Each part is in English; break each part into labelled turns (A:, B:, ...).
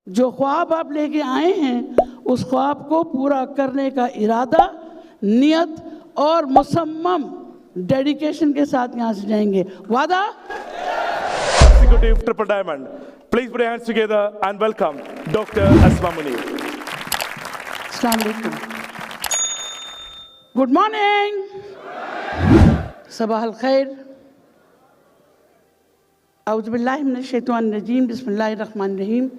A: जो ख्वाब आप लेके आए हैं उस ख्वाब को पूरा करने का इरादा, नियत और मुसम्मम डेडिकेशन के साथ यहाँ से जाएंगे। वादा?
B: Executive Triple Diamond. Please put your hands together and welcome Dr. ASAMA MUNEER.
A: Assalamu alaikum. Good morning. Sabah al-khair. A'udhu billahi minash shaitanir rajeem. Bismillahir rahmanir rahim.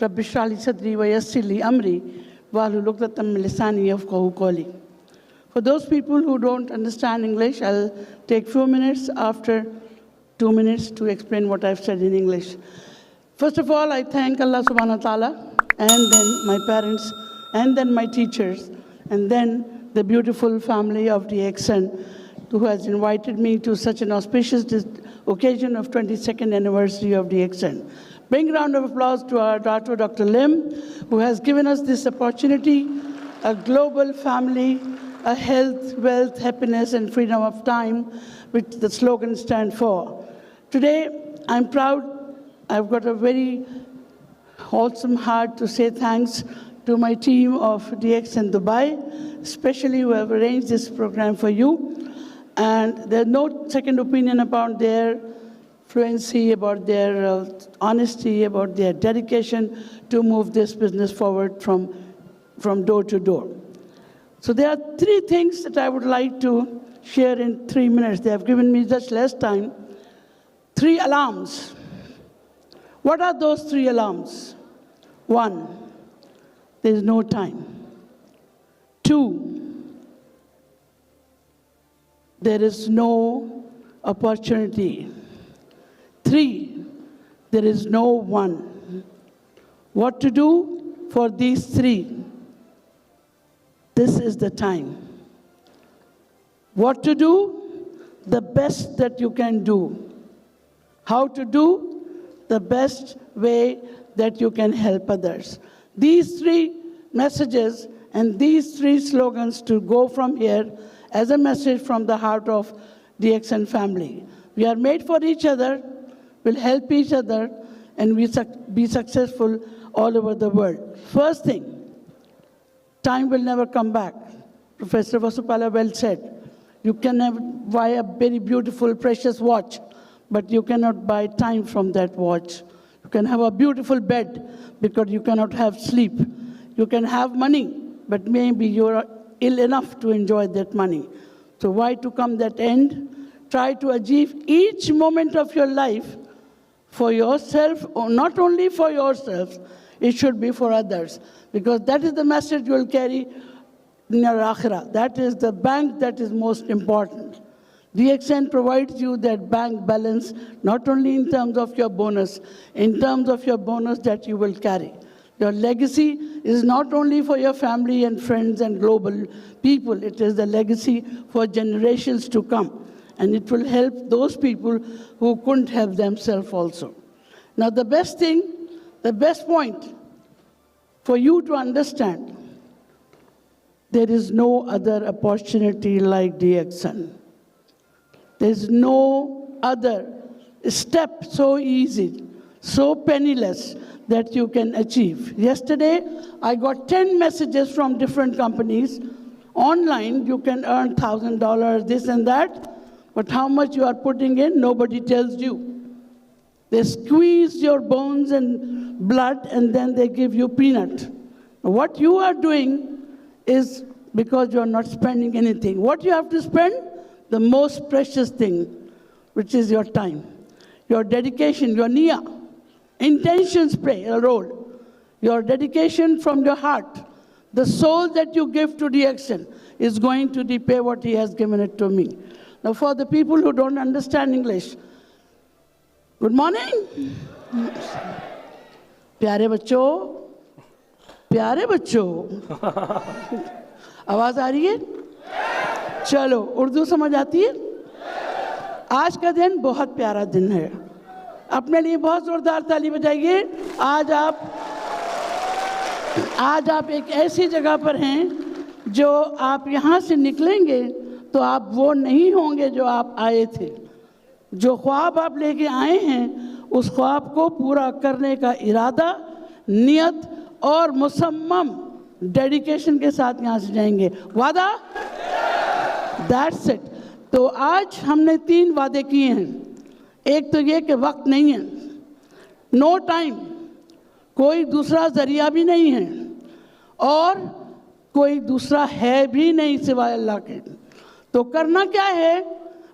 A: Rabbi shrah li sadri wa yassir li amri wahlul 'uqdatam min lisani yafqahu qawli. For those people who don't understand English, I'll take few minutes after 2 minutes to explain what I've said in English. First of all, I thank Allah subhanahu wa ta'ala, and then my parents, and then my teachers, and then the beautiful family of DXN who has invited me to such an auspicious occasion of 22nd anniversary of DXN. Big round of applause to our daughter, Dr. Lim, who has given us this opportunity, a global family, a health, wealth, happiness, and freedom of time, which the slogan stands for. Today, I'm proud. I've got a very wholesome heart to say thanks to my team of DXN Dubai, especially who have arranged this program for you. And there's no second opinion about their fluency, about their honesty, about their dedication to move this business forward from door to door. So there are 3 things that I would like to share in 3 minutes. They have given me just less time. 3 alarms. What are those 3 alarms? 1, there is no time. 2, there is no opportunity. 3, there is no one. What to do for these 3? This is the time. What to do? The best that you can do. How to do? The best way that you can help others. These 3 messages and these 3 slogans to go from here as a message from the heart of DXN family. We are made for each other, we'll help each other, and we be successful all over the world. First thing, time will never come back. Professor Vasupala well said. You can buy a very beautiful, precious watch, but you cannot buy time from that watch. You can have a beautiful bed, because you cannot have sleep. You can have money, but maybe you're ill enough to enjoy that money. So why to come that end? Try to achieve each moment of your life for yourself, or not only for yourself, it should be for others. Because that is the message you will carry in your akhirah. That is the bank that is most important. DXN provides you that bank balance, not only in terms of your bonus, in terms of your bonus that you will carry. Your legacy is not only for your family and friends and global people, it is the legacy for generations to come. And it will help those people who couldn't help themselves also. Now the best thing, the best point for you to understand, there is no other opportunity like DXN. There's no other step so easy, so penniless that you can achieve. Yesterday, I got 10 messages from different companies. Online, you can earn $1,000, this and that, but how much you are putting in, nobody tells you. They squeeze your bones and blood, and then they give you peanut. What you are doing is because you are not spending anything. What you have to spend? The most precious thing, which is your time. Your dedication, your niyyah. Intentions play a role. Your dedication from your heart. The soul that you give to DXN is going to repay what he has given it to me. Now for the people who don't understand English, good morning. प्यारे बच्चों, आवाज आ रही है? चलो, उर्दू समझ आती है? आज का दिन बहुत प्यारा दिन है. अपने लिए बहुत जोरदार ताली बजाइए. आज आप एक ऐसी जगह पर हैं जो आप यहाँ से निकलेंगे तो आप वो नहीं होंगे जो आप आए थे. जो ख्वाब आप लेके आए हैं उस ख्वाब को पूरा करने का इरादा, नियत और मुसम्मम डेडिकेशन के साथ यहाँ से जाएंगे। वादा? That's it. तो आज हमने 3 वादे किए हैं। एक तो ये कि वक्त नहीं है, नो टाइम, कोई दूसरा ज़रिया भी नहीं है और कोई दूसरा है भी नहीं सिवाय अल्लाह के। तो करना क्या है?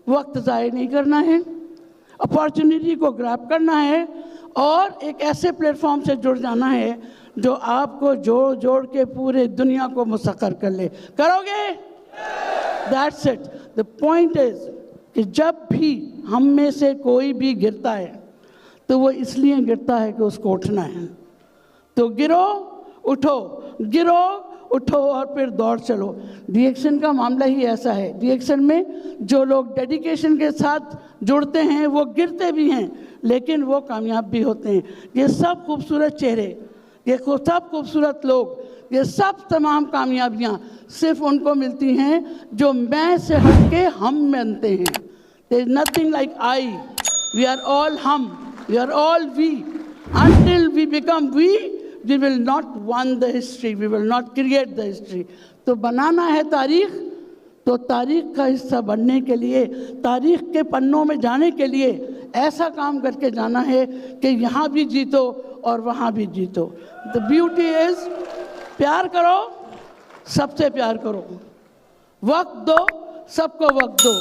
A: वक्त ज़ाया नहीं करना है, अपॉर्चुनिटी को ग्रैब करना है और एक ऐसे प्लेटफॉर्म से जुड़ जाना है जो आपको जोड़ जोड़ के पूरे दुनिया को मुसक्कर कर ले। करोगे? That's it. The point is कि जब भी हम में से कोई भी गिरता है तो वो इसलिए गिरता है कि उसको उठना है। तो गिरो, उठो, गिरो, उठो और फिर दौड़ चलो। डीएक्शन का मामला ही ऐसा है। डीएक्शन में जो लोग डेडिकेशन के साथ जुड़ते हैं वो गिरते भी हैं लेकिन वो कामयाब भी होते हैं। ये सब खूबसूरत चेहरे, ये सब खूबसूरत लोग, ये सब तमाम कामयाबियाँ सिर्फ उनको मिलती हैं जो मैं से हट के हम बनते हैं। There is nothing like I, we are all हम, we are all we. Until we become we will not want the history, we will not create the history. तो बनाना है तारीख, तो तारीख का हिस्सा बनने के लिए, तारीख के पन्नों में जाने के लिए ऐसा काम करके जाना है कि यहाँ भी जीतो और वहाँ भी जीतो। The beauty is, प्यार करो, सबसे प्यार करो, वक्त दो, सबको वक्त दो,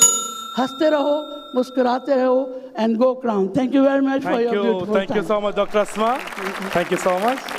A: हंसते रहो, मुस्कुराते रहो and go crown. Thank you very much for your beautiful time.
B: Thank you so much, Dr. Asma. Thank you so much.